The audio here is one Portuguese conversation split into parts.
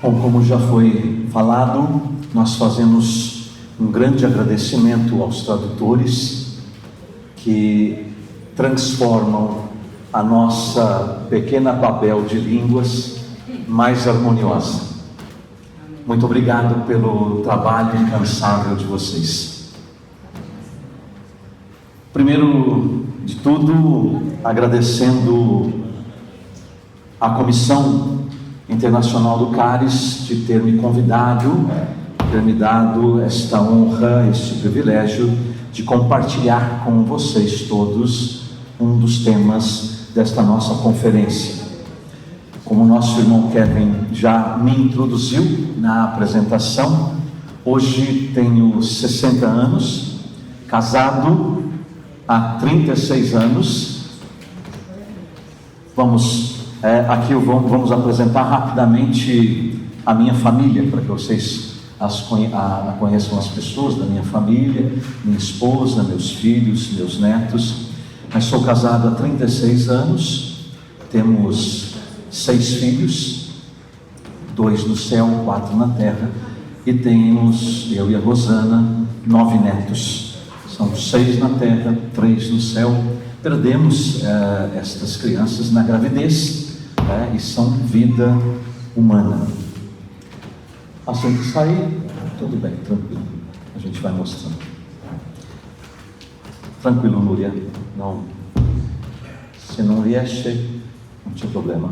Bom, como já foi falado, nós fazemos um grande agradecimento aos tradutores que transformam a nossa pequena Babel de línguas mais harmoniosa. Muito obrigado pelo trabalho incansável de vocês. Primeiro de tudo, agradecendo a Comissão Internacional do CARES de ter me convidado, ter me dado esta honra, este privilégio de compartilhar com vocês todos um dos temas desta nossa conferência. Como o nosso irmão Kevin já me introduziu na apresentação, hoje tenho 60 anos, casado há 36 anos. Aqui vamos apresentar rapidamente a minha família, para que vocês conheçam as pessoas da minha família, minha esposa, meus filhos, meus netos. Mas sou casado há 36 anos, temos 6 filhos, 2 no céu, 4 na terra, e temos, eu e a Rosana, 9 netos. São 6 na terra, 3 no céu. Perdemos estas crianças na gravidez, e são vida humana. Assim que sair, tudo bem, tranquilo. A gente vai mostrando. Tranquilo, Núria. Não. Se não riesce, não tinha problema.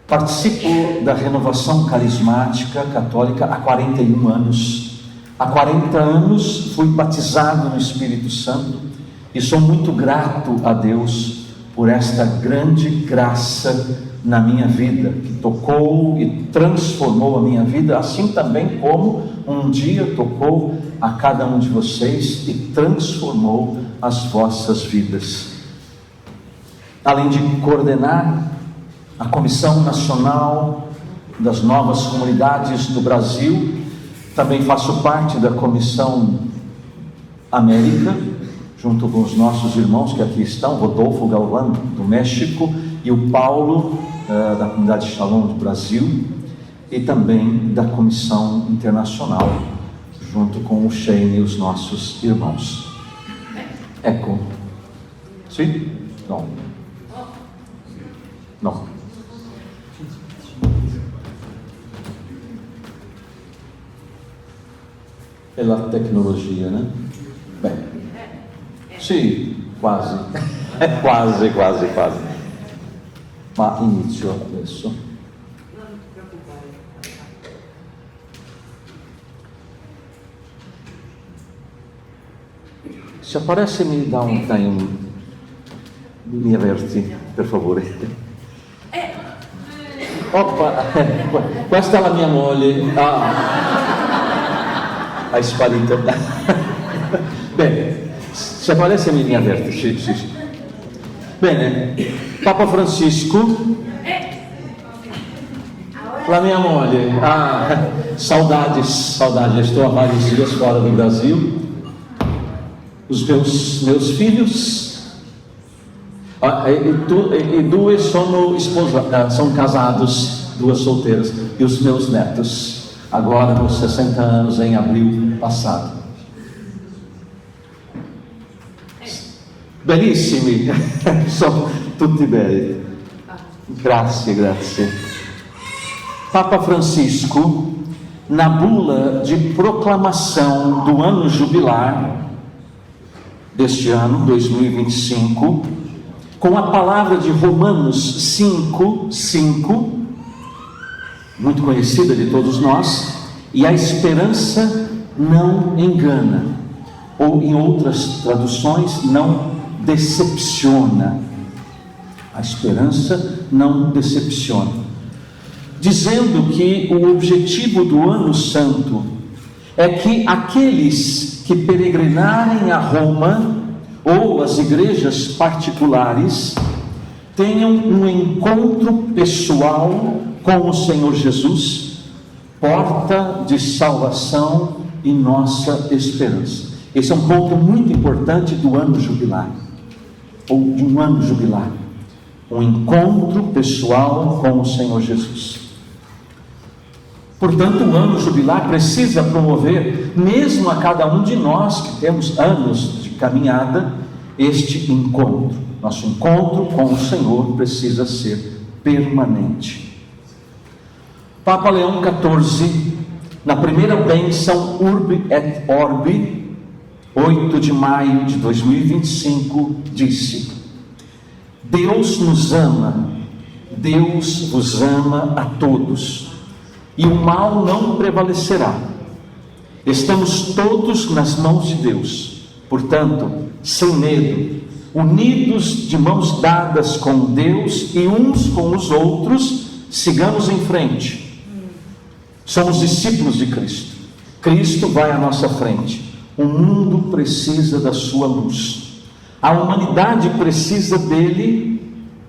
Participo da renovação carismática católica há 41 anos. Há 40 anos fui batizado no Espírito Santo e sou muito grato a Deus por esta grande graça na minha vida, que tocou e transformou a minha vida, assim também como um dia tocou a cada um de vocês e transformou as vossas vidas. Além de coordenar a Comissão Nacional das Novas Comunidades do Brasil, também faço parte da Comissão América, junto com os nossos irmãos que aqui estão, Rodolfo Galvão, do México, e o Paulo, da Comunidade Shalom do Brasil, e também da Comissão Internacional, junto com o Shane e os nossos irmãos. Ecco. Sim? Não. Não. Pela tecnologia, né? Bem. Sì, quasi. quasi. Ma inizio adesso. Non ti preoccupare. Se aparece mi dà un time, mi avverti, per favore. Oppa, questa è la mia moglie. Hai sparito. Bene. Se aparece mi avverte, sì. Bene, Papa Francisco, la mia moglie, saudades, estou há vários dias fora do Brasil, os meus filhos, e 2 são casados, 2 solteiras, e os meus netos, agora nos 60 anos, em abril passado. Bellissimi, sono tutti belli. Grazie. Papa Francisco, na bula de proclamação do ano jubilar deste ano, 2025, com a palavra de Romanos 5:5, muito conhecida de todos nós, e a esperança não engana, ou em outras traduções, não decepciona. A esperança não decepciona. Dizendo que o objetivo do Ano Santo é que aqueles que peregrinarem a Roma ou as igrejas particulares tenham um encontro pessoal com o Senhor Jesus, porta de salvação e nossa esperança. Esse é um ponto muito importante do ano jubilar, ou de um ano jubilar. um encontro pessoal com o Senhor Jesus. Portanto, o ano jubilar precisa promover, mesmo a cada um de nós que temos anos de caminhada, este encontro. Nosso encontro com o Senhor precisa ser permanente. Papa Leão XIV, na primeira bênção Urbi et Orbi, 8 de maio de 2025, disse: Deus nos ama, Deus vos ama a todos, e o mal não prevalecerá. Estamos todos nas mãos de Deus, portanto, sem medo, unidos de mãos dadas com Deus e uns com os outros, sigamos em frente. Somos discípulos de Cristo. Cristo vai à nossa frente. O mundo precisa da sua luz. A humanidade precisa dele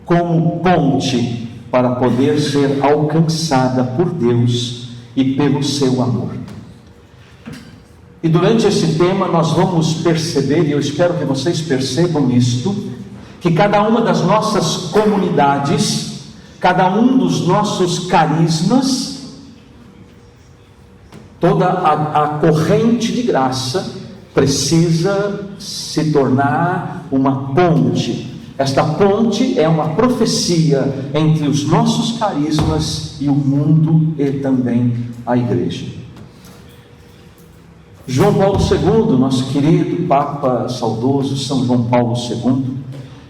como ponte para poder ser alcançada por Deus e pelo seu amor. E durante esse tema nós vamos perceber, e eu espero que vocês percebam isto, que cada uma das nossas comunidades, cada um dos nossos carismas, toda a corrente de graça precisa se tornar uma ponte. Esta ponte é uma profecia entre os nossos carismas e o mundo e também a igreja. João Paulo II, nosso querido Papa saudoso São João Paulo II,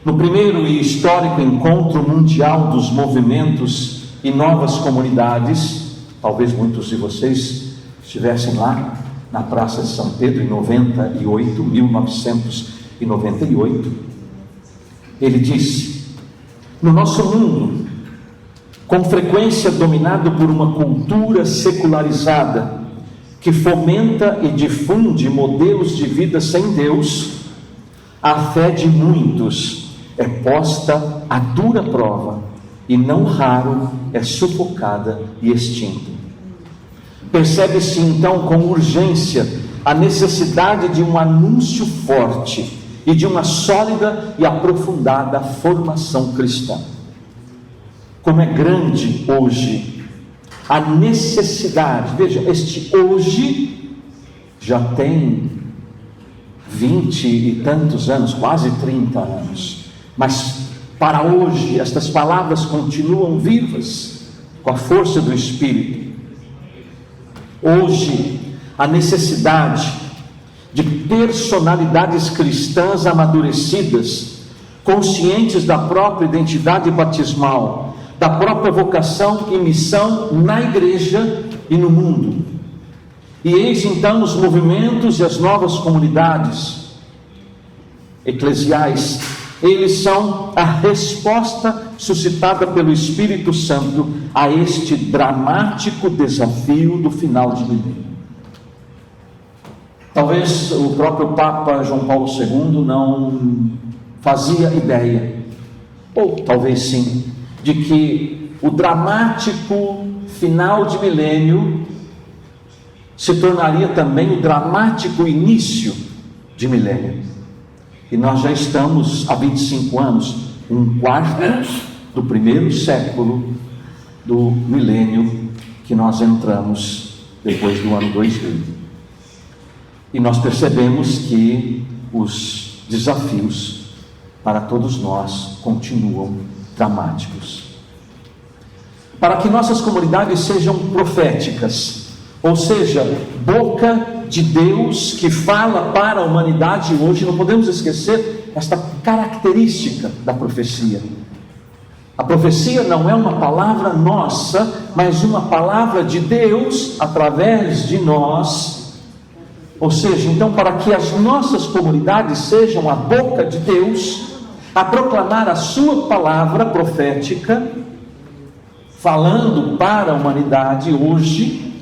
no primeiro e histórico encontro mundial dos movimentos e novas comunidades, talvez muitos de vocês estivessem lá na Praça de São Pedro em 1998, ele disse: no nosso mundo, com frequência dominado por uma cultura secularizada, que fomenta e difunde modelos de vida sem Deus, a fé de muitos é posta à dura prova e não raro é sufocada e extinta. Percebe-se então com urgência a necessidade de um anúncio forte e de uma sólida e aprofundada formação cristã. Como é grande hoje a necessidade, veja, este hoje já tem 20 e tantos anos, quase 30 anos, mas para hoje estas palavras continuam vivas com a força do Espírito. Hoje, a necessidade de personalidades cristãs amadurecidas, conscientes da própria identidade batismal, da própria vocação e missão na igreja e no mundo. E eis então os movimentos e as novas comunidades eclesiais, eles são a resposta suscitada pelo Espírito Santo a este dramático desafio do final de milênio. Talvez o próprio Papa João Paulo II não fazia ideia, ou talvez sim, de que o dramático final de milênio se tornaria também o dramático início de milênio. E nós já estamos há 25 anos, um quarto do primeiro século do milênio que nós entramos depois do ano 2000. E nós percebemos que os desafios para todos nós continuam dramáticos. Para que nossas comunidades sejam proféticas, ou seja, boca de Deus que fala para a humanidade hoje, não podemos esquecer esta característica da profecia. A profecia não é uma palavra nossa, mas uma palavra de Deus através de nós. Ou seja, então, para que as nossas comunidades sejam a boca de Deus, a proclamar a sua palavra profética, falando para a humanidade hoje,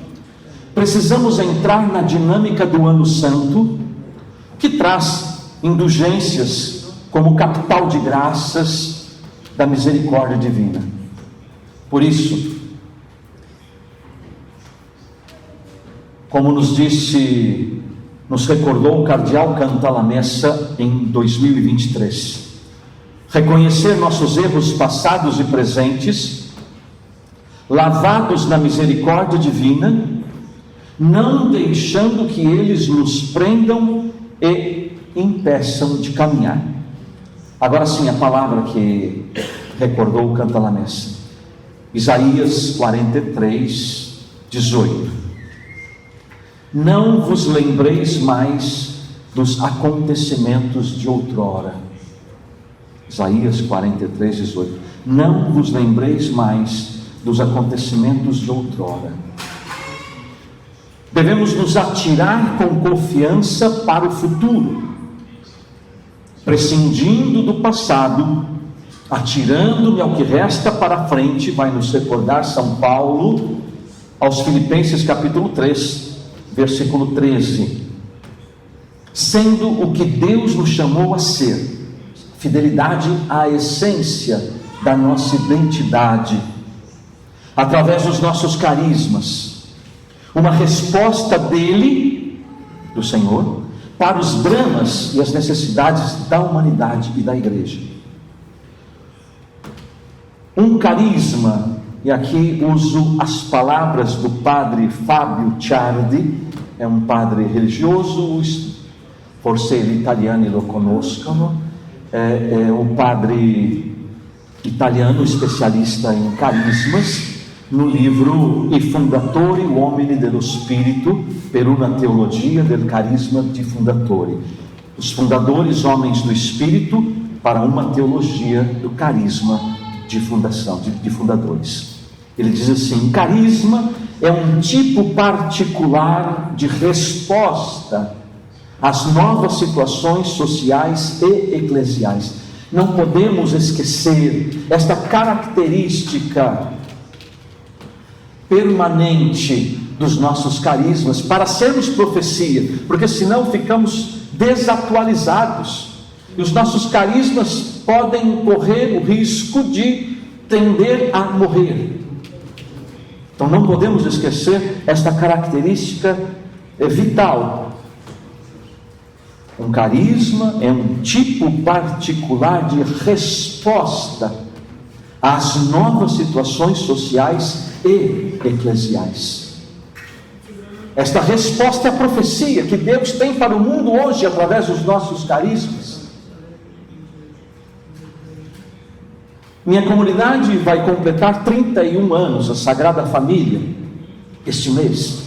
precisamos entrar na dinâmica do Ano Santo, que traz indulgências como capital de graças da misericórdia divina. Por isso, como nos recordou o cardeal Cantalamessa em 2023, reconhecer nossos erros passados e presentes, lavados na misericórdia divina, não deixando que eles nos prendam e impeçam de caminhar. Agora sim, a palavra que recordou o Canta-la-Messa, Isaías 43, 18. Não vos lembreis mais dos acontecimentos de outrora. Isaías 43, 18. Não vos lembreis mais dos acontecimentos de outrora. Devemos nos atirar com confiança para o futuro, prescindindo do passado, atirando-me ao que resta para a frente. Vai nos recordar São Paulo aos Filipenses capítulo 3, versículo 13. Sendo o que Deus nos chamou a ser, fidelidade à essência da nossa identidade, através dos nossos carismas, uma resposta dele, do Senhor, para os dramas e as necessidades da humanidade e da igreja. Um carisma, e aqui uso as palavras do padre Fábio Ciardi, é um padre religioso, forse gli italiani lo conoscono, é um padre italiano especialista em carismas. No livro I Fondatori Uomini dello Spirito, per una teologia del carisma di Fondatori, os fundadores homens do Espírito para uma teologia do carisma de fundação, de fundadores. Ele diz assim: carisma é um tipo particular de resposta às novas situações sociais e eclesiais. Não podemos esquecer esta característica permanente dos nossos carismas para sermos profecia, porque senão ficamos desatualizados e os nossos carismas podem correr o risco de tender a morrer. Então não podemos esquecer esta característica vital. Um carisma é um tipo particular de resposta às novas situações sociais e eclesiais. Esta resposta é a profecia que Deus tem para o mundo hoje através dos nossos carismas. Minha comunidade vai completar 31 anos, a Sagrada Família, este mês.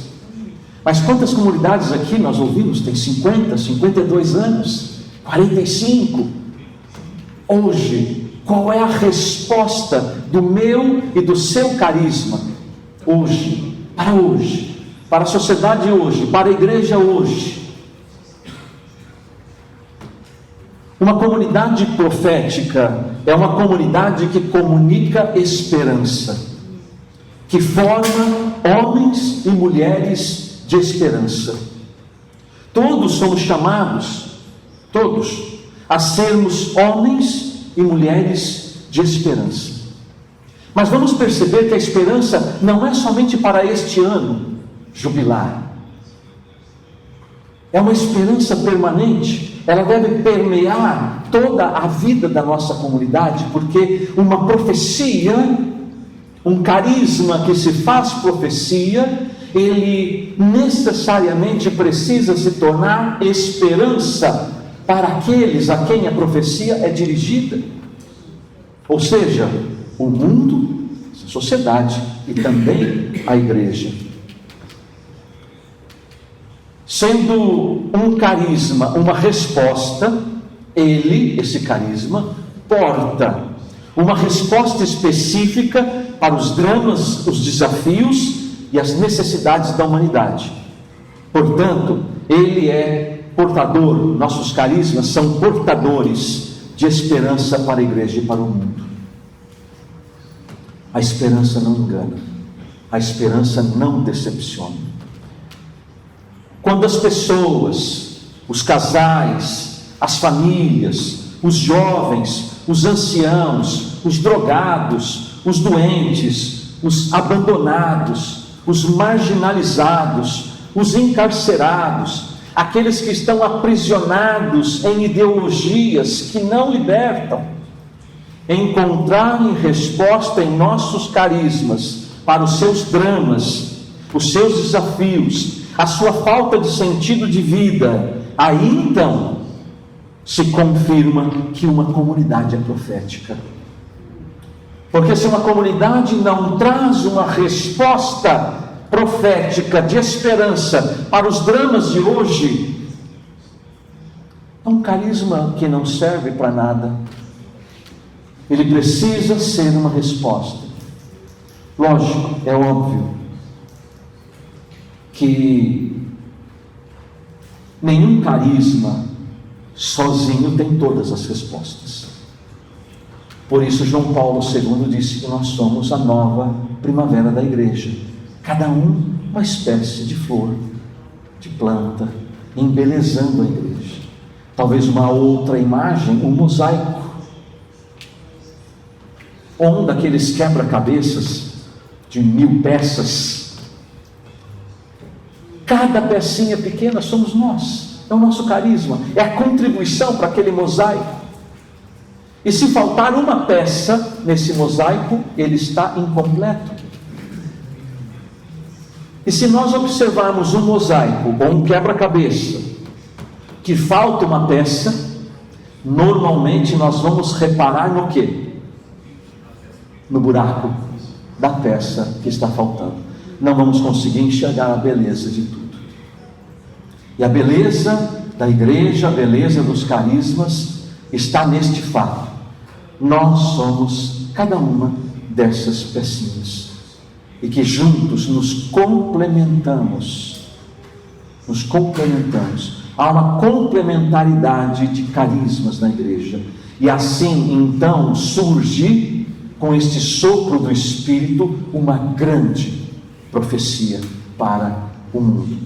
Mas quantas comunidades aqui nós ouvimos? Tem 50, 52 anos, 45. Hoje, qual é a resposta do meu e do seu carisma? Hoje, para a sociedade hoje, para a igreja hoje. Uma comunidade profética é uma comunidade que comunica esperança, que forma homens e mulheres de esperança. Todos somos chamados, todos, a sermos homens e mulheres de esperança. Mas vamos perceber que a esperança não é somente para este ano jubilar. É uma esperança permanente. Ela deve permear toda a vida da nossa comunidade, porque uma profecia, um carisma que se faz profecia, ele necessariamente precisa se tornar esperança para aqueles a quem a profecia é dirigida. Ou seja, o mundo, a sociedade e também a igreja. Sendo um carisma uma resposta, esse carisma, porta uma resposta específica para os dramas, os desafios e as necessidades da humanidade. Portanto, ele é portador, nossos carismas são portadores de esperança para a igreja e para o mundo. A esperança não engana, a esperança não decepciona. Quando as pessoas, os casais, as famílias, os jovens, os anciãos, os drogados, os doentes, os abandonados, os marginalizados, os encarcerados, aqueles que estão aprisionados em ideologias que não libertam, encontrarem resposta em nossos carismas para os seus dramas, os seus desafios, a sua falta de sentido de vida, aí então se confirma que uma comunidade é profética. Porque se uma comunidade não traz uma resposta profética de esperança para os dramas de hoje, é um carisma que não serve para nada. Ele precisa ser uma resposta. Lógico, é óbvio que nenhum carisma sozinho tem todas as respostas. Por isso João Paulo II disse que nós somos a nova primavera da igreja. Cada um uma espécie de flor, de planta, embelezando a igreja. Talvez uma outra imagem, um mosaico, ou um daqueles quebra-cabeças de 1000 peças. Cada pecinha pequena somos nós, é o nosso carisma, é a contribuição para aquele mosaico. E se faltar uma peça nesse mosaico, ele está incompleto. E se nós observarmos um mosaico ou um quebra-cabeça que falta uma peça, normalmente nós vamos reparar no quê? No buraco da peça que está faltando. Não vamos conseguir enxergar a beleza de tudo. E a beleza da igreja, a beleza dos carismas está neste fato: nós somos cada uma dessas pecinhas, e que juntos nos complementamos. Há uma complementaridade de carismas na igreja, e assim então surge, com este sopro do Espírito, uma grande profecia para o mundo.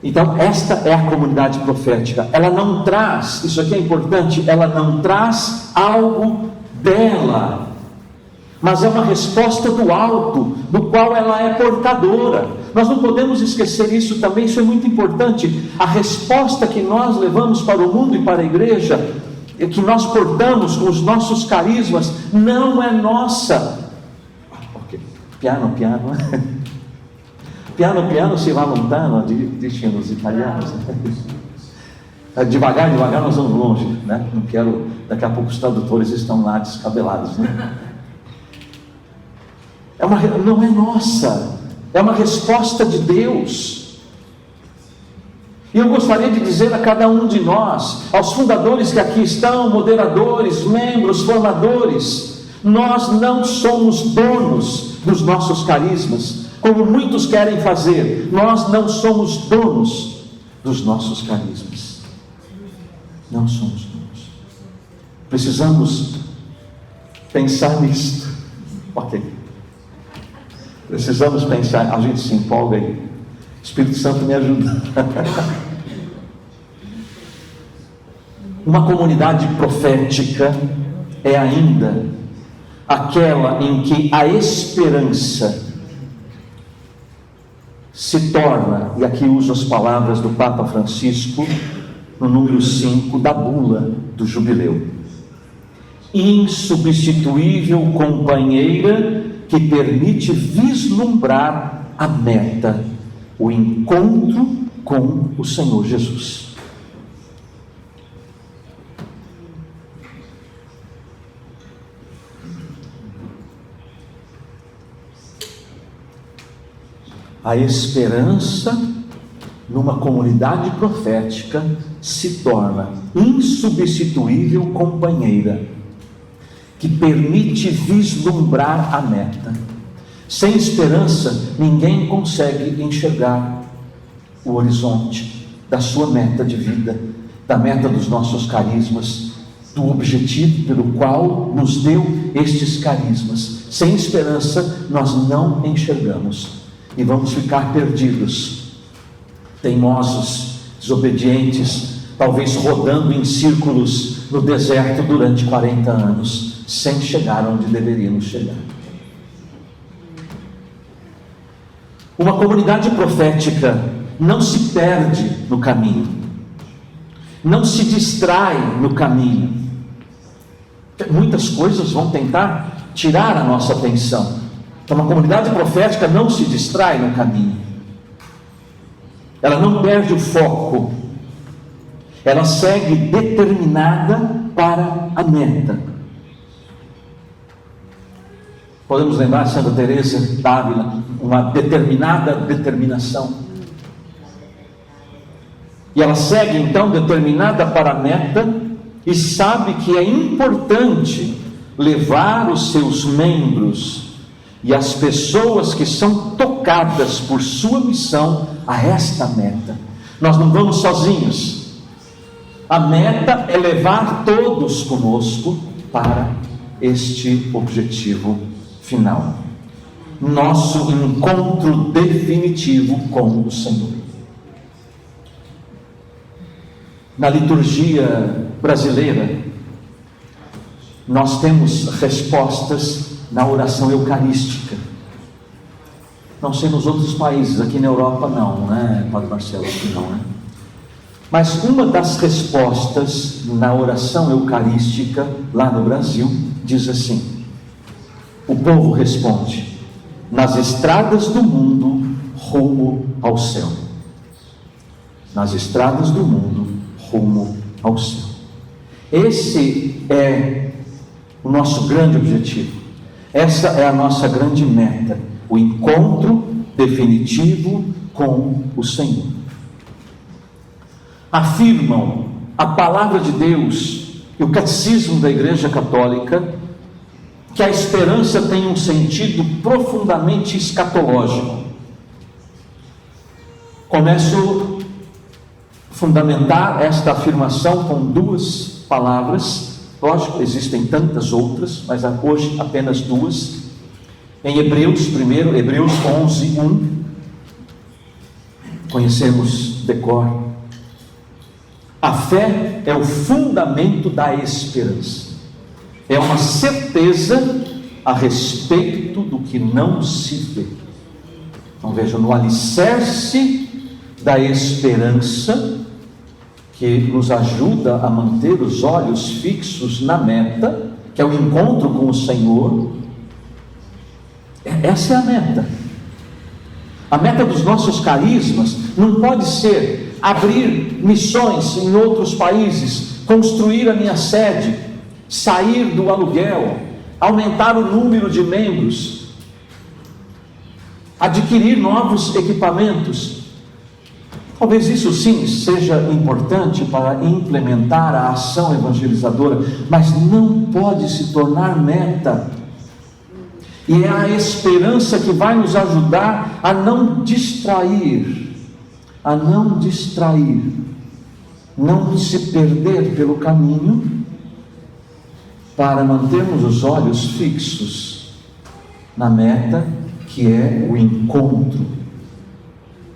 Então esta é a comunidade profética. Ela não traz, isso aqui é importante, ela não traz algo dela, mas é uma resposta do alto, do qual ela é portadora. Nós não podemos esquecer isso também, isso é muito importante. A resposta que nós levamos para o mundo e para a igreja, que nós portamos com os nossos carismas, não é nossa. Piano. Piano si va lontano, dizem os italianos. Devagar nós vamos longe, né? Não quero, daqui a pouco os tradutores estão lá descabelados, né? Não é nossa, é uma resposta de Deus. E eu gostaria de dizer a cada um de nós, aos fundadores que aqui estão, moderadores, membros, formadores, nós não somos donos dos nossos carismas, como muitos querem fazer. Nós não somos donos dos nossos carismas. Não somos donos. Precisamos pensar nisto. Ok. Precisamos pensar. A gente se empolga aí. O Espírito Santo me ajuda. Uma comunidade profética é ainda aquela em que a esperança se torna, e aqui uso as palavras do Papa Francisco, no número 5 da bula do jubileu: insubstituível companheira que permite vislumbrar a meta, o encontro com o Senhor Jesus. A esperança numa comunidade profética se torna insubstituível companheira que permite vislumbrar a meta. Sem esperança, ninguém consegue enxergar o horizonte da sua meta de vida, da meta dos nossos carismas, do objetivo pelo qual nos deu estes carismas. Sem esperança, nós não enxergamos. E vamos ficar perdidos, teimosos, desobedientes, talvez rodando em círculos no deserto durante 40 anos, sem chegar onde deveríamos chegar. Uma comunidade profética não se perde no caminho. não se distrai no caminho. Muitas coisas vão tentar tirar a nossa atenção. Então, uma comunidade profética não se distrai no caminho. Ela não perde o foco. Ela segue determinada para a meta. Podemos lembrar Santa Teresa d'Ávila, uma determinada determinação. E ela segue então determinada para a meta e sabe que é importante levar os seus membros e as pessoas que são tocadas por sua missão a esta meta. Nós não vamos sozinhos. A meta é levar todos conosco para este objetivo final. Nosso encontro definitivo com o Senhor. Na liturgia brasileira, nós temos respostas na oração eucarística. Não sei nos outros países, aqui na Europa não, né, Padre Marcelo? Aqui não, né? Mas uma das respostas na oração eucarística, lá no Brasil, diz assim: o povo responde, nas estradas do mundo, rumo ao céu. Nas estradas do mundo, rumo ao céu. Esse é o nosso grande objetivo. Essa é a nossa grande meta, o encontro definitivo com o Senhor. Afirmam a palavra de Deus e o catecismo da Igreja Católica que a esperança tem um sentido profundamente escatológico. Começo a fundamentar esta afirmação com duas palavras. Lógico, existem tantas outras, mas hoje apenas duas. Em Hebreus, primeiro, Hebreus 11, 1. Conhecemos de cor. A fé é o fundamento da esperança. É uma certeza a respeito do que não se vê. Então vejam, no alicerce da esperança, que nos ajuda a manter os olhos fixos na meta, que é o encontro com o Senhor. Essa é a meta. A meta dos nossos carismas não pode ser abrir missões em outros países, construir a minha sede, sair do aluguel, aumentar o número de membros, adquirir novos equipamentos. Talvez isso sim seja importante para implementar a ação evangelizadora, mas não pode se tornar meta. E é a esperança que vai nos ajudar a não distrair, não se perder pelo caminho, para mantermos os olhos fixos na meta, que é o encontro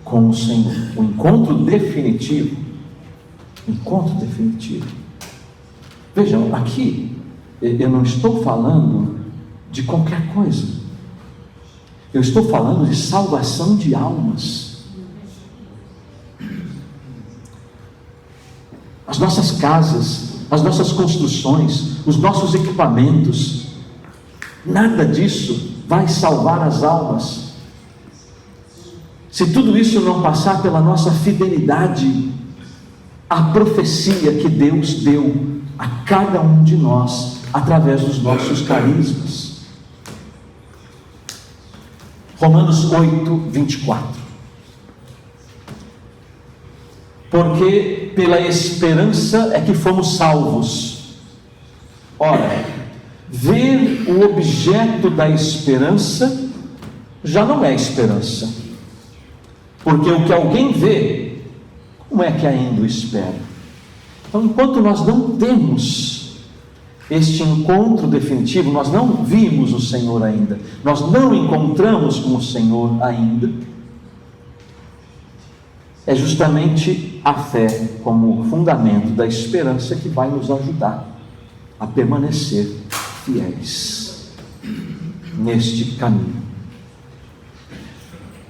com o Senhor, o encontro definitivo. Vejam, aqui eu não estou falando de qualquer coisa. Eu estou falando de salvação de almas. As nossas casas, as nossas construções, os nossos equipamentos, nada disso vai salvar as almas, se tudo isso não passar pela nossa fidelidade à profecia que Deus deu a cada um de nós, através dos nossos carismas. Romanos 8, 24. Porque pela esperança é que fomos salvos. Ora, ver o objeto da esperança já não é esperança, porque o que alguém vê, como é que ainda o espera? Então, enquanto nós não temos este encontro definitivo, nós não vimos o Senhor ainda, nós não encontramos com o Senhor ainda, é justamente a fé como fundamento da esperança que vai nos ajudar a permanecer fiéis neste caminho.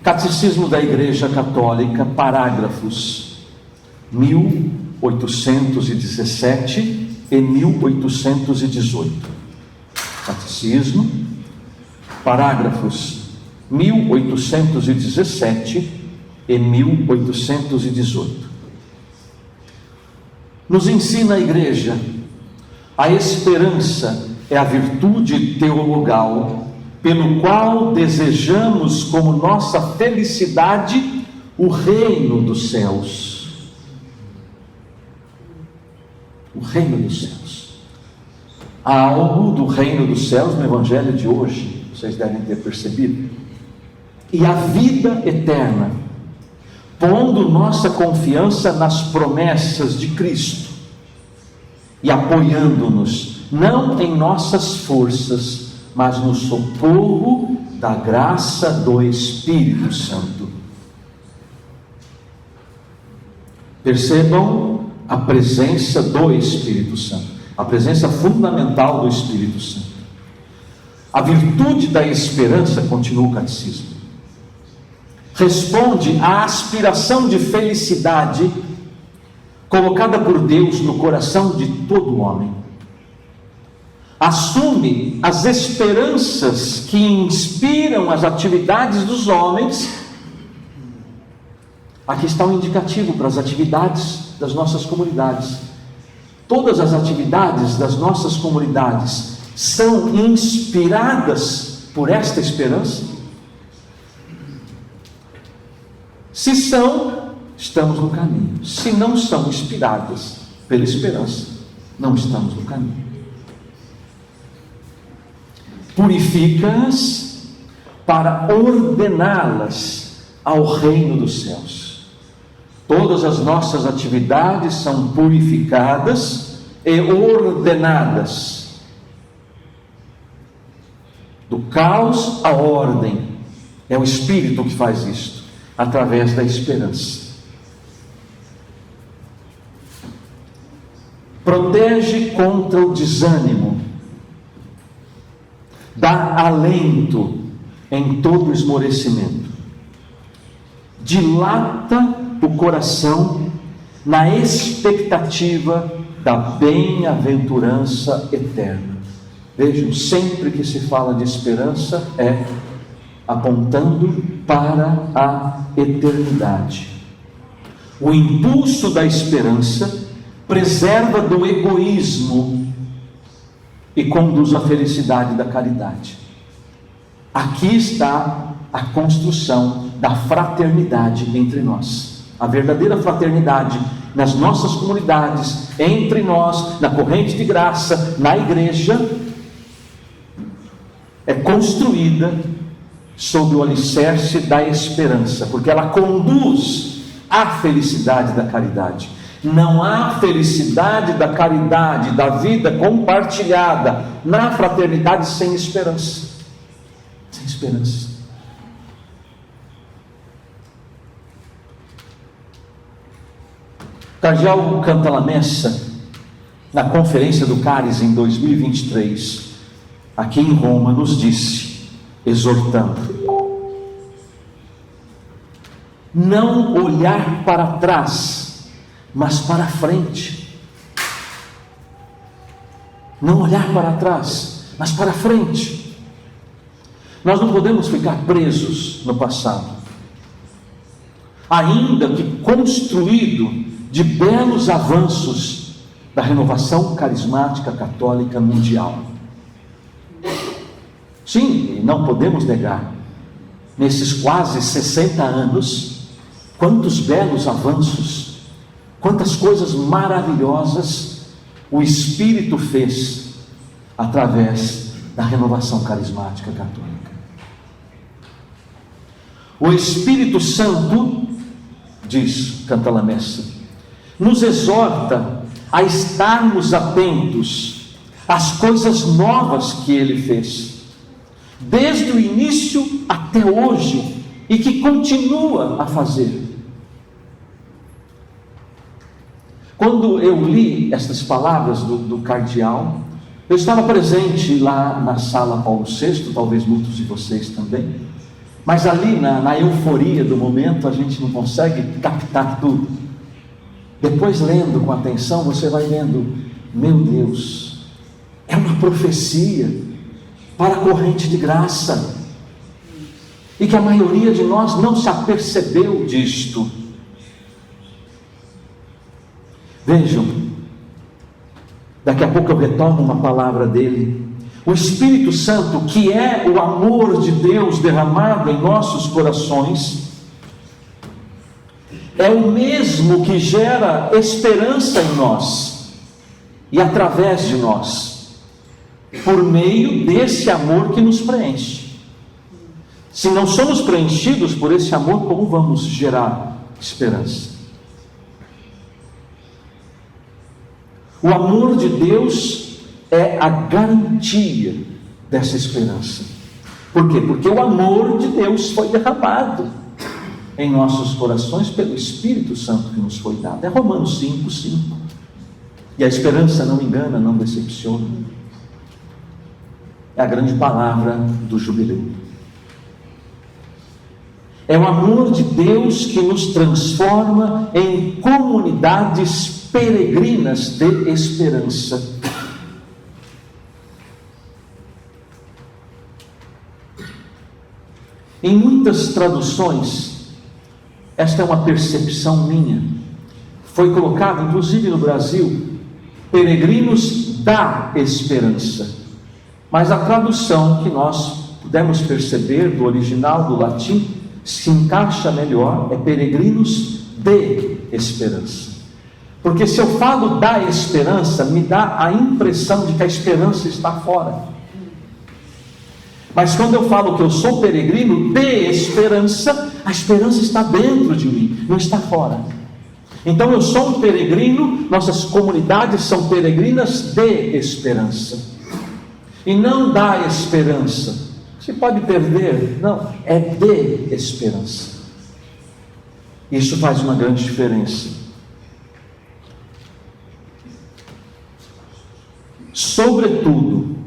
Catecismo da Igreja Católica, parágrafos 1000 1817 e 1818. Catecismo, parágrafos 1817 e 1818. Nos ensina a Igreja: a esperança é a virtude teologal pelo qual desejamos como nossa felicidade o reino dos céus. O reino dos céus. Há algo do reino dos céus no Evangelho de hoje, vocês devem ter percebido. E a vida eterna, pondo nossa confiança nas promessas de Cristo e apoiando-nos não em nossas forças, mas no socorro da graça do Espírito Santo. Percebam a presença do Espírito Santo, a presença fundamental do Espírito Santo. A virtude da esperança, continua o catecismo, responde à aspiração de felicidade colocada por Deus no coração de todo homem. Assume as esperanças que inspiram as atividades dos homens. Aqui está um indicativo para as atividades das nossas comunidades. Todas as atividades das nossas comunidades são inspiradas por esta esperança? Se são, estamos no caminho. Se não são inspiradas pela esperança, não estamos no caminho. Purifica-as para ordená-las ao reino dos céus. Todas as nossas atividades são purificadas e ordenadas. Do caos à ordem. É o Espírito que faz isto, através da esperança. Protege contra o desânimo. Dá alento em todo esmorecimento. Dilata o coração na expectativa da bem-aventurança eterna. Vejam, sempre que se fala de esperança é apontando para a eternidade. O impulso da esperança preserva do egoísmo e conduz à felicidade da caridade. Aqui está a construção da fraternidade entre nós. A verdadeira fraternidade nas nossas comunidades, entre nós, na corrente de graça, na igreja, é construída sob o alicerce da esperança, porque ela conduz à felicidade da caridade. Não há felicidade da caridade, da vida compartilhada na fraternidade sem esperança. Sem esperança. O cardeal Cantalamessa, na conferência do Cáris em 2023, aqui em Roma, nos disse, exortando: não olhar para trás, mas para frente. Não olhar para trás, mas para frente. Nós não podemos ficar presos no passado, ainda que construído de belos avanços da renovação carismática católica mundial. Sim, não podemos negar, nesses quase 60 anos, quantos belos avanços, quantas coisas maravilhosas o Espírito fez através da renovação carismática católica. O Espírito Santo, diz Cantalamessa, nos exorta a estarmos atentos às coisas novas que Ele fez, desde o início até hoje, e que continua a fazer. Quando eu li estas palavras do cardeal, eu estava presente lá na sala Paulo VI, talvez muitos de vocês também, mas ali na euforia do momento a gente não consegue captar tudo. Depois, lendo com atenção, você vai vendo, meu Deus, é uma profecia para a corrente de graça, e que a maioria de nós não se apercebeu disto. Vejam, daqui a pouco eu retomo uma palavra dele. O Espírito Santo, que é o amor de Deus derramado em nossos corações, é o mesmo que gera esperança em nós e através de nós, por meio desse amor que nos preenche. Se não somos preenchidos por esse amor, como vamos gerar esperança? O amor de Deus é a garantia dessa esperança. Por quê? Porque o amor de Deus foi derramado em nossos corações pelo Espírito Santo que nos foi dado. É Romanos 5:5. E a esperança não engana, não decepciona. É a grande palavra do jubileu. É o amor de Deus que nos transforma em comunidades peregrinas de esperança. Em muitas traduções, esta é uma percepção minha, foi colocado, inclusive no Brasil, peregrinos da esperança. Mas a tradução que nós pudemos perceber do original, do latim, se encaixa melhor, é peregrinos de esperança. Porque se eu falo da esperança, me dá a impressão de que a esperança está fora. Mas quando eu falo que eu sou peregrino de esperança, a esperança está dentro de mim, não está fora. Então eu sou um peregrino, nossas comunidades são peregrinas de esperança, e não da esperança. Você pode perder, não, é de esperança. Isso faz uma grande diferença. Sobretudo,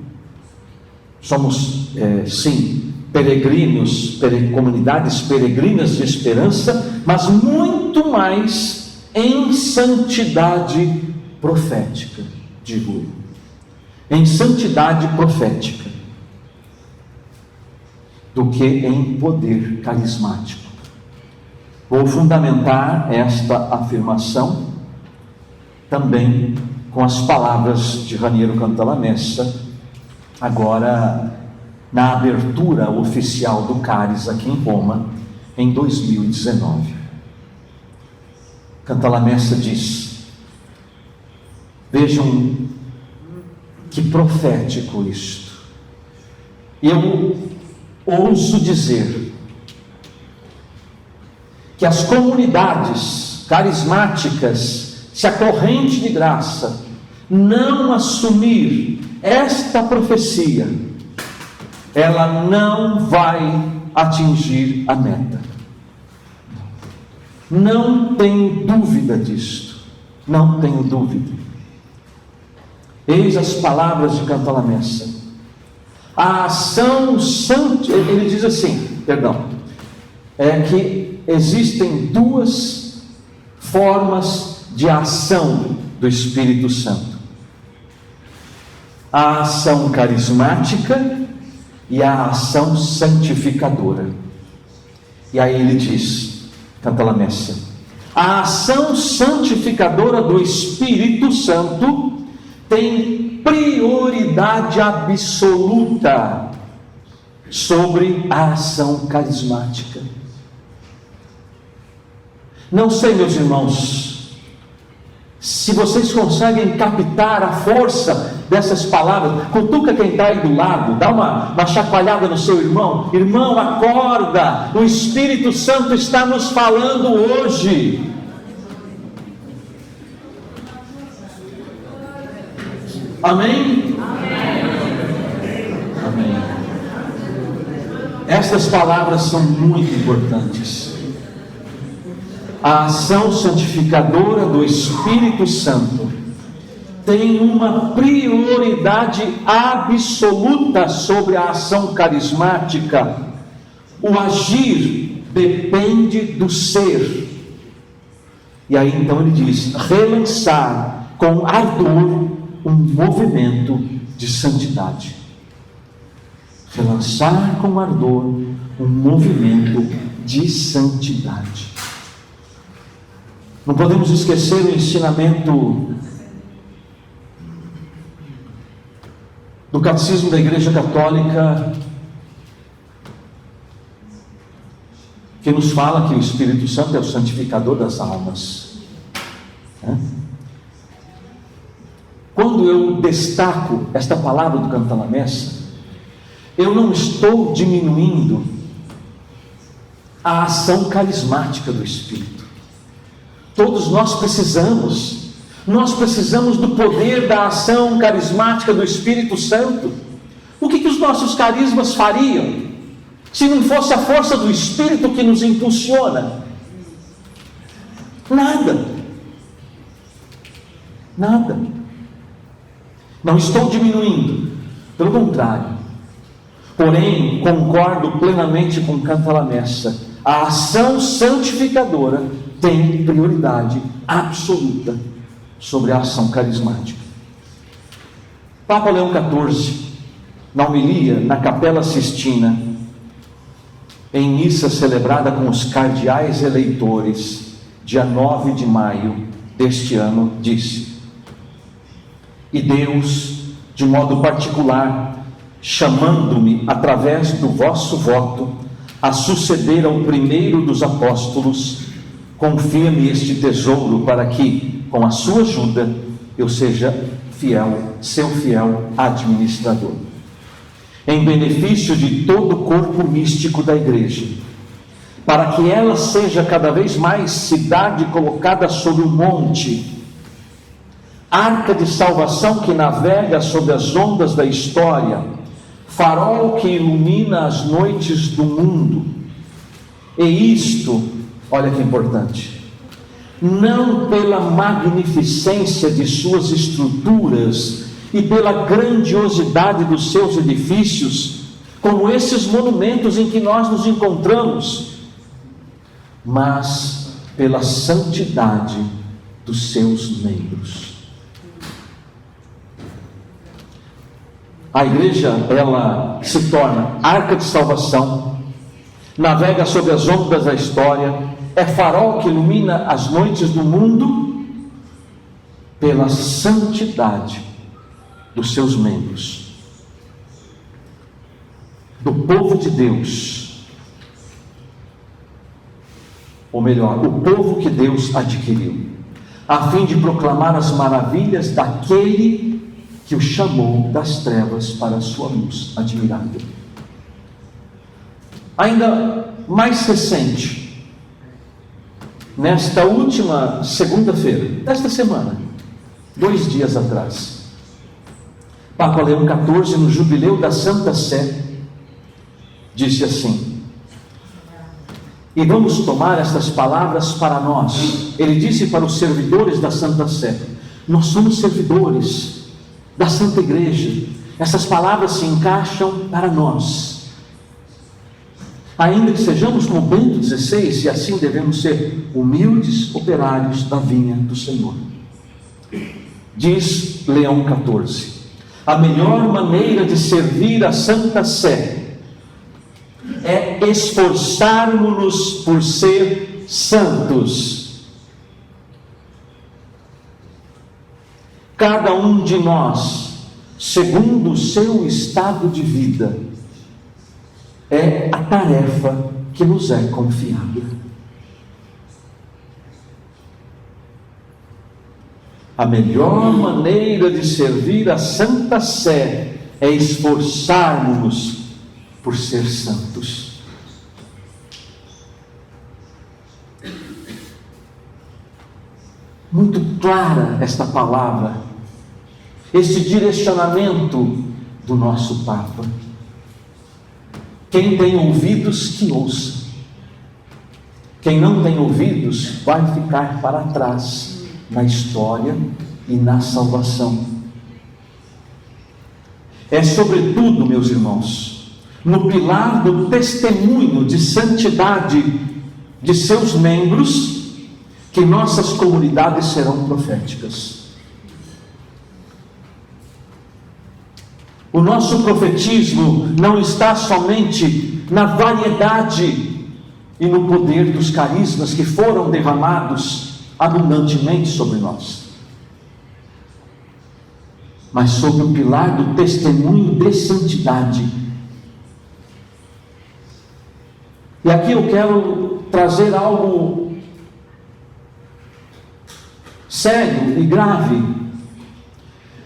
somos, sim, peregrinos, comunidades peregrinas de esperança, mas muito mais em santidade profética, digo eu, em santidade profética, do que em poder carismático. Vou fundamentar esta afirmação também com as palavras de Raniero Cantalamessa, agora na abertura oficial do Caris aqui em Roma, em 2019. Cantalamessa diz: vejam que profético isto. Eu ouso dizer que as comunidades carismáticas, se a corrente de graça não assumir esta profecia, ela não vai atingir a meta. Não tenho dúvida disto, não tenho dúvida. Eis as palavras de Cantalamessa. A ação santa, ele diz assim, é que existem duas formas de ação do Espírito Santo: a ação carismática e a ação santificadora. E aí ele diz, Cantalamessa, a ação santificadora do Espírito Santo tem prioridade absoluta sobre a ação carismática. Não sei, meus irmãos, se vocês conseguem captar a força dessas palavras. Cutuca quem está aí do lado, dá uma chacoalhada no seu irmão. Irmão, acorda, o Espírito Santo está nos falando hoje. Amém? Amém. Estas palavras são muito importantes. A ação santificadora do Espírito Santo tem uma prioridade absoluta sobre a ação carismática. O agir depende do ser, E aí então ele diz: relançar com ardor um movimento de santidade. Relançar com ardor um movimento de santidade. Não podemos esquecer o ensinamento do Catecismo da Igreja Católica, que nos fala que o Espírito Santo é o santificador das almas. Quando eu destaco esta palavra do Cantar na Messa, eu não estou diminuindo a ação carismática do Espírito. Todos nós precisamos do poder da ação carismática do Espírito Santo. O que os nossos carismas fariam se não fosse a força do Espírito que nos impulsiona? Nada. Não estou diminuindo, pelo contrário. Porém, concordo plenamente com o Cantar na Messa. A ação santificadora tem prioridade absoluta sobre a ação carismática. Papa Leão XIV, na homilia na Capela Sistina, em missa celebrada com os cardeais eleitores, dia 9 de maio deste ano, disse: e Deus, de modo particular, chamando-me através do vosso voto a suceder ao primeiro dos apóstolos, confia-me este tesouro para que, com a sua ajuda, eu seja seu fiel administrador, em benefício de todo o corpo místico da Igreja, para que ela seja cada vez mais cidade colocada sobre o monte, arca de salvação que navega sobre as ondas da história, farol que ilumina as noites do mundo. E isto, olha que importante, não pela magnificência de suas estruturas e pela grandiosidade dos seus edifícios, como esses monumentos em que nós nos encontramos, mas pela santidade dos seus membros. A igreja, ela se torna arca de salvação, navega sobre as ondas da história, é farol que ilumina as noites do mundo, pela santidade dos seus membros, do povo de Deus, ou melhor, o povo que Deus adquiriu, a fim de proclamar as maravilhas daquele que o chamou das trevas para a sua luz admirável. Ainda mais recente, nesta última segunda-feira desta semana, 2 dias atrás, Papa Leão XIV, no jubileu da Santa Sé, disse assim, e vamos tomar estas palavras para nós. Ele disse para os servidores da Santa Sé: nós somos servidores da Santa Igreja. Essas palavras se encaixam para nós, ainda que sejamos como Bento XVI, e assim devemos ser humildes operários da vinha do Senhor. Diz Leão XIV: a melhor maneira de servir a Santa Sé é esforçarmos-nos por ser santos. Cada um de nós, segundo o seu estado de vida, é a tarefa que nos é confiada. A melhor maneira de servir a Santa Sé é esforçarmos-nos por ser santos. Muito clara esta palavra, este direcionamento do nosso Papa. Quem tem ouvidos, que ouça. Quem não tem ouvidos, vai ficar para trás na história e na salvação. É sobretudo, meus irmãos, no pilar do testemunho de santidade de seus membros, que nossas comunidades serão proféticas. O nosso profetismo não está somente na variedade e no poder dos carismas que foram derramados abundantemente sobre nós, mas sobre o pilar do testemunho de santidade. E aqui eu quero trazer algo sério e grave.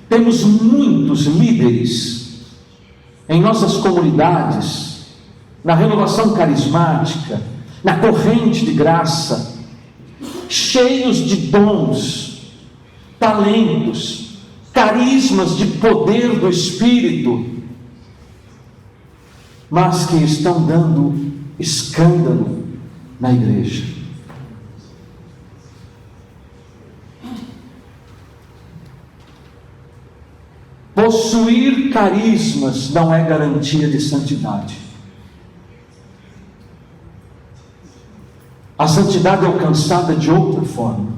Temos muitos líderes em nossas comunidades, na renovação carismática, na corrente de graça, cheios de dons, talentos, carismas de poder do Espírito, mas que estão dando escândalo na igreja. Possuir carismas não é garantia de santidade. A santidade é alcançada de outra forma.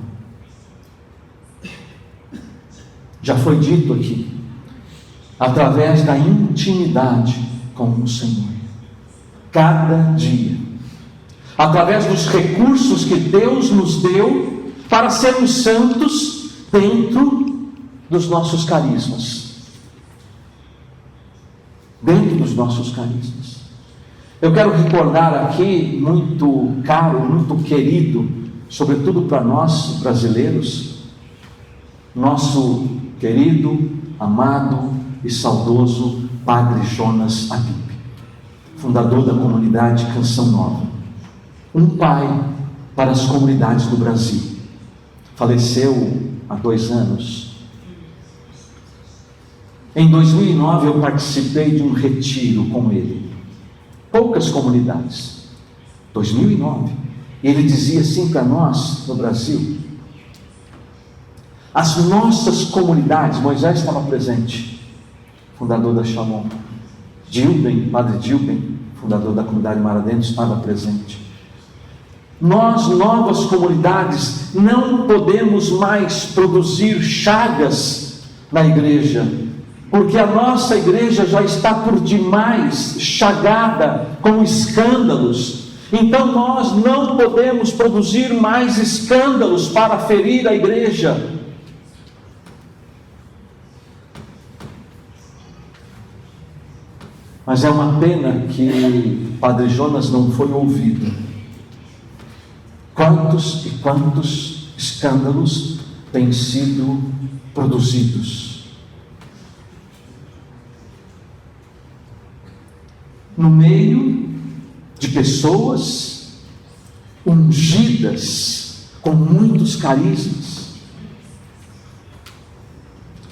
Já foi dito aqui, através da intimidade com o Senhor, cada dia, através dos recursos que Deus nos deu para sermos santos dentro dos nossos carismas. Dentro dos nossos carismas. Eu quero recordar aqui, muito caro, muito querido, sobretudo para nós brasileiros, nosso querido, amado e saudoso Padre Jonas Abib, fundador da comunidade Canção Nova, um pai para as comunidades do Brasil. Faleceu há 2 anos. Em 2009 eu participei de um retiro com ele, poucas comunidades, 2009, e ele dizia assim para nós no Brasil: as nossas comunidades, Moisés estava presente, fundador da Shalom, Dilben, Padre Dilben, fundador da comunidade Mar Adentro, estava presente. Nós, novas comunidades, não podemos mais produzir chagas na igreja, porque a nossa igreja já está por demais chagada com escândalos. Então nós não podemos produzir mais escândalos para ferir a igreja. Mas é uma pena que Padre Jonas não foi ouvido. Quantos e quantos escândalos têm sido produzidos? No meio de pessoas ungidas com muitos carismas.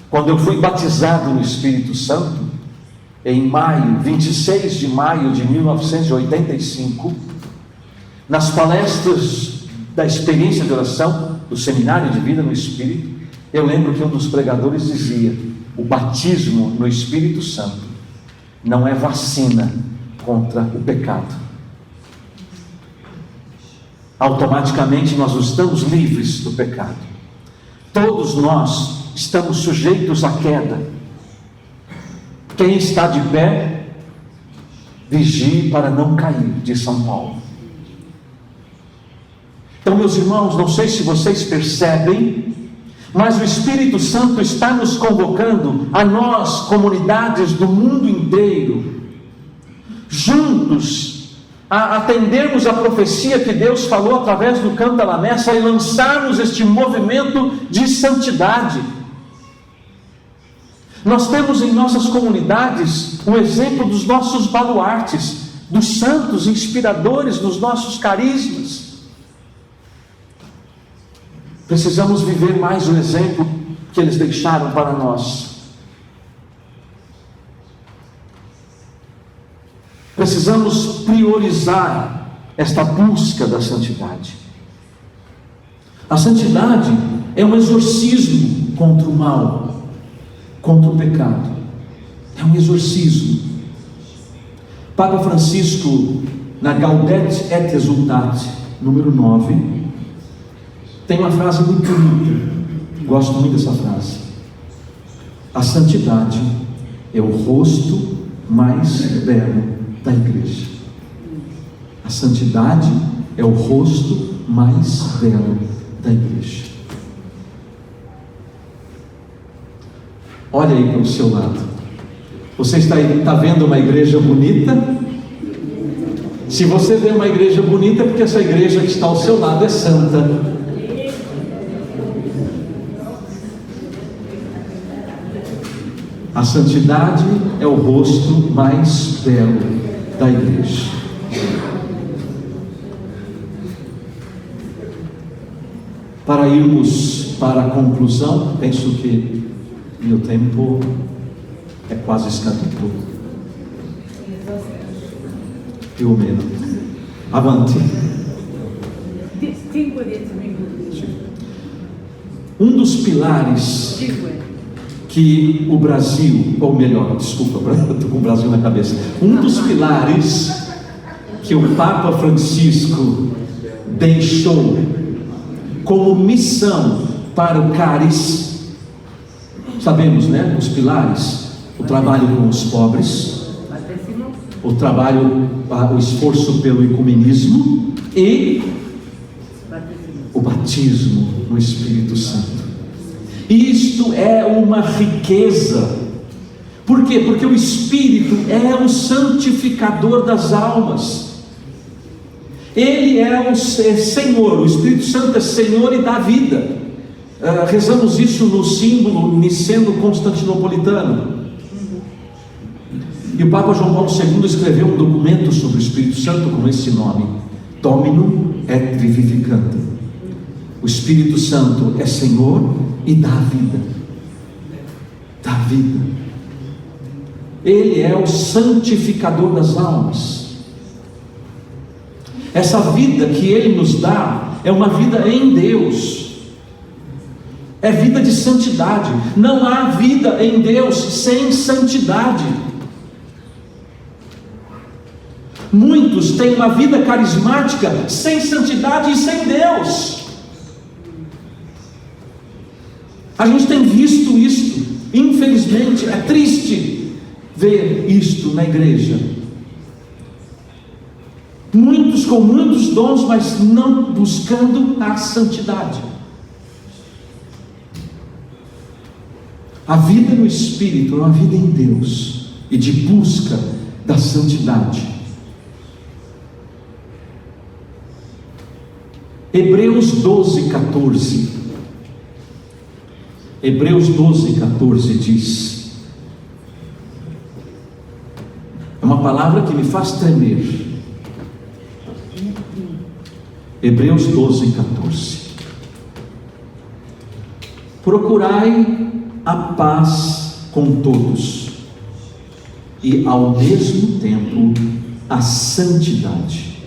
Quando eu fui batizado no Espírito Santo, em 26 de maio de 1985, nas palestras da experiência de oração do Seminário de Vida no Espírito, eu lembro que um dos pregadores dizia: o batismo no Espírito Santo não é vacina contra o pecado. Automaticamente nós estamos livres do pecado. Todos nós estamos sujeitos à queda. Quem está de pé, vigie para não cair, diz São Paulo. Então, meus irmãos, não sei se vocês percebem, mas o Espírito Santo está nos convocando, a nós, comunidades do mundo inteiro, juntos, a atendermos a profecia que Deus falou através do canto da messa e lançarmos este movimento de santidade. Nós temos em nossas comunidades o exemplo dos nossos baluartes, dos santos inspiradores dos nossos carismas. Precisamos viver mais o exemplo que eles deixaram para nós. Precisamos priorizar esta busca da santidade. A santidade é um exorcismo contra o mal, contra o pecado. É um exorcismo. Papa Francisco, na Gaudete et Exsultate, número 9, Tem uma frase muito bonita, gosto muito dessa frase: a santidade é o rosto mais belo da igreja. A santidade é o rosto mais belo da igreja. Olha aí para o seu lado. Você está vendo uma igreja bonita? Se você vê uma igreja bonita, é porque essa igreja que está ao seu lado é santa. A santidade é o rosto mais belo da igreja. Para irmos para a conclusão, penso que meu tempo é quase escapado. Più o meno. Avanti. 5 a 10 minutos. Um dos pilares que o Brasil, ou melhor, desculpa, estou com o Brasil na cabeça. Um dos pilares que o Papa Francisco deixou como missão para o Caris, sabemos, né? Os pilares: o trabalho com os pobres, o trabalho, o esforço pelo ecumenismo e o batismo no Espírito Santo. Isto é uma riqueza. Por quê? Porque o Espírito é o santificador das almas. Ele é o Senhor, o Espírito Santo é Senhor e dá vida. Rezamos isso no símbolo niceno-constantinopolitano. E o Papa João Paulo II escreveu um documento sobre o Espírito Santo com esse nome: Dominum et Vivificantum. O Espírito Santo é Senhor e dá vida. Dá vida. Ele é o santificador das almas. Essa vida que Ele nos dá é uma vida em Deus. É vida de santidade. Não há vida em Deus sem santidade. Muitos têm uma vida carismática sem santidade e sem Deus. A gente tem visto isto, infelizmente. É triste ver isto na igreja. Muitos com muitos dons, mas não buscando a santidade. A vida no Espírito é uma vida em Deus e de busca da santidade. Hebreus 12:14. Hebreus 12:14 diz, é uma palavra que me faz tremer. Hebreus 12:14. Procurai a paz com todos e ao mesmo tempo a santidade,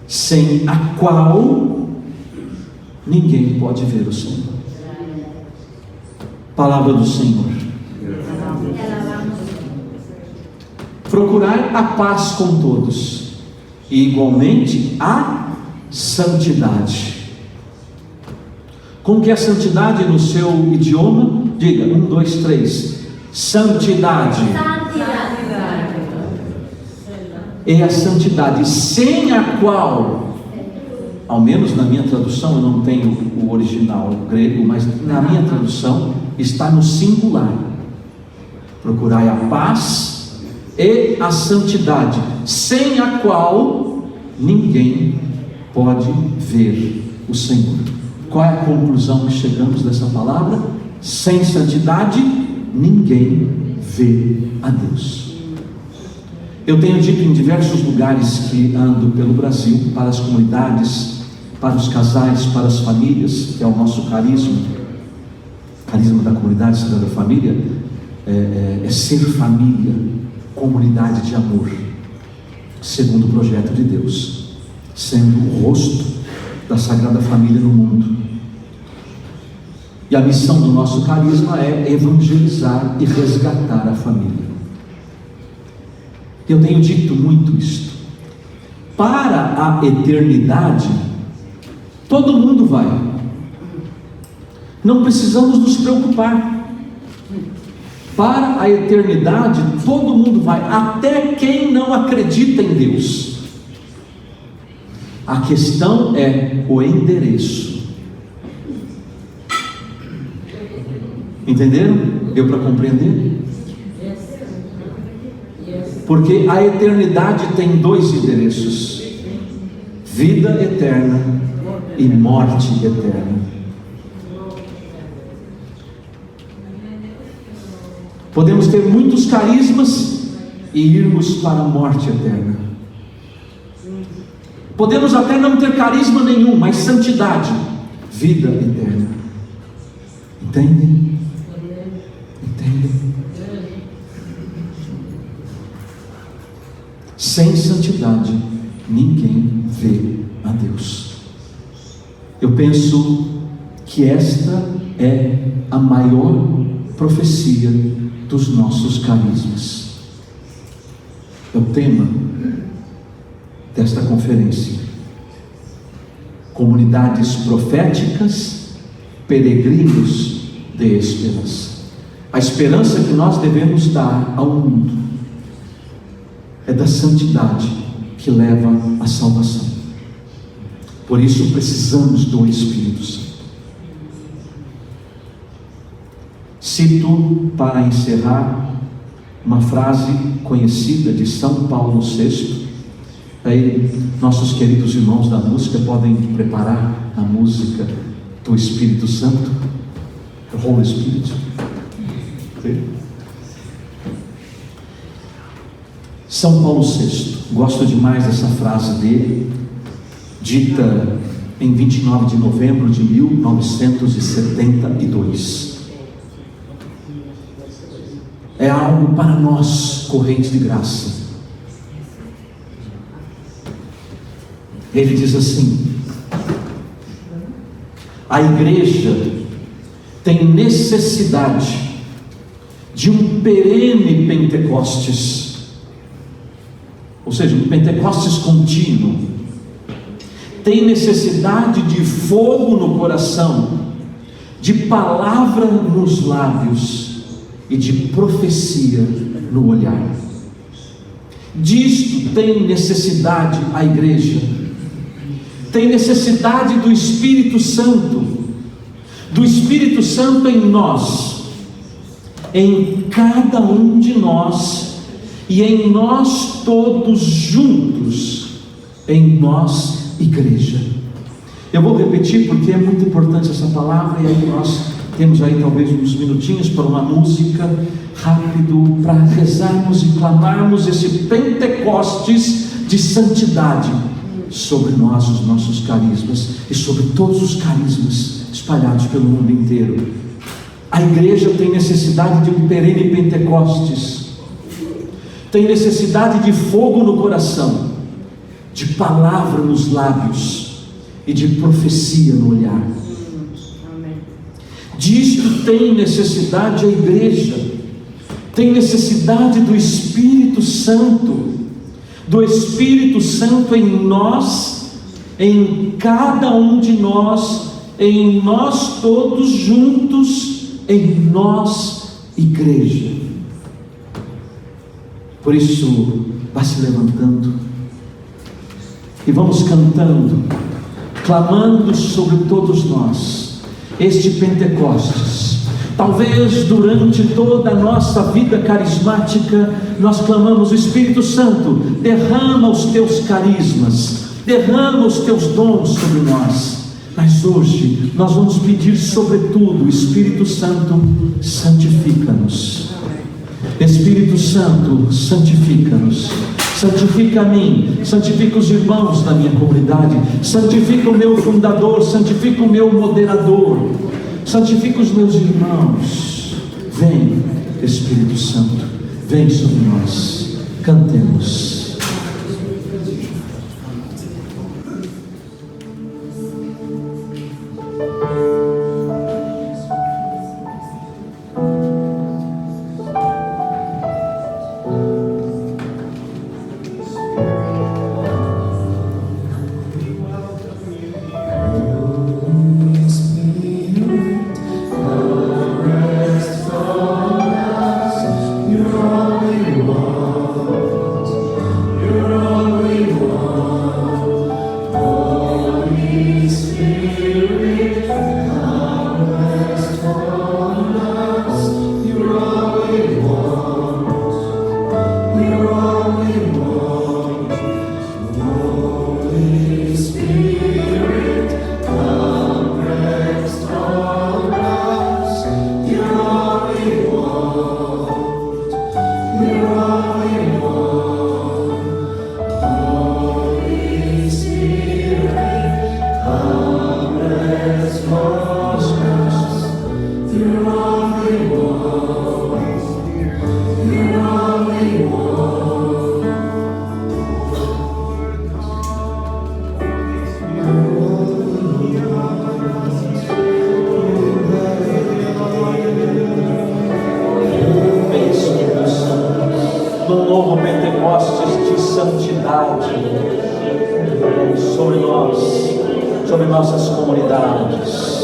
sem a qual ninguém pode ver o Senhor. Palavra do Senhor. Procurai a paz com todos e igualmente a santidade. Como que é a santidade no seu idioma? Diga, 1, 2, 3. Santidade. É a santidade sem a qual, ao menos na minha tradução, eu não tenho o original grego, mas na minha tradução está no singular. Procurai a paz e a santidade, sem a qual ninguém pode ver o Senhor. Qual é a conclusão que chegamos dessa palavra? Sem santidade, ninguém vê a Deus. Eu tenho dito em diversos lugares que ando pelo Brasil, para as comunidades, para os casais, para as famílias, que é o nosso carisma da comunidade Sagrada Família, é ser família, comunidade de amor, segundo o projeto de Deus, sendo o rosto da Sagrada Família no mundo. E a missão do nosso carisma é evangelizar e resgatar a família. Eu tenho dito muito isto. Para a eternidade, Todo mundo vai. Não precisamos nos preocupar. Para a eternidade, todo mundo vai, até quem não acredita em Deus. A questão é o endereço. Entenderam? Deu para compreender? Porque a eternidade tem dois endereços: vida eterna e morte eterna. Podemos ter muitos carismas e irmos para a morte eterna. Podemos até não ter carisma nenhum, mas santidade, vida eterna. Entendem? Entendem? Sem santidade, ninguém vê a Deus. Eu penso que esta é a maior profecia dos nossos carismas. É o tema desta conferência: comunidades proféticas, peregrinos de esperança. A esperança que nós devemos dar ao mundo é da santidade que leva à salvação. Por isso precisamos do Espírito Santo. Cito para encerrar uma frase conhecida de São Paulo VI. Aí nossos queridos irmãos da música podem preparar a música do Espírito Santo, do Holy Spirit. São Paulo VI, gosto demais dessa frase dele, dita em 29 de novembro de 1972. É algo para nós, corrente de graça. Ele diz assim: a igreja tem necessidade de um perene Pentecostes, ou seja, um Pentecostes contínuo. Tem necessidade de fogo no coração, de palavra nos lábios e de profecia no olhar. Disto tem necessidade a igreja. Tem necessidade do Espírito Santo, do Espírito Santo em nós, em cada um de nós e em nós todos juntos, em nós, igreja. Eu vou repetir porque é muito importante essa palavra, e aí nós temos aí talvez uns minutinhos para uma música rápido, para rezarmos e clamarmos esse Pentecostes de santidade sobre nós, os nossos carismas, e sobre todos os carismas espalhados pelo mundo inteiro. A igreja tem necessidade de um perene Pentecostes, tem necessidade de fogo no coração, de palavra nos lábios e de profecia no olhar. Disto tem necessidade a igreja. Tem necessidade do Espírito Santo, do Espírito Santo em nós, em cada um de nós, em nós todos juntos, em nós, igreja. Por isso, vá se levantando e vamos cantando, clamando sobre todos nós este Pentecostes. Talvez durante toda a nossa vida carismática nós clamamos: o Espírito Santo, derrama os teus carismas, derrama os teus dons sobre nós. Mas hoje nós vamos pedir sobretudo: Espírito Santo, santifica-nos. Espírito Santo, santifica-nos. Santifica a mim, santifica os irmãos da minha comunidade, santifica o meu fundador, santifica o meu moderador, santifica os meus irmãos. Vem, Espírito Santo, vem sobre nós. Cantemos. num novo Pentecostes de santidade sobre nós, sobre nossas comunidades.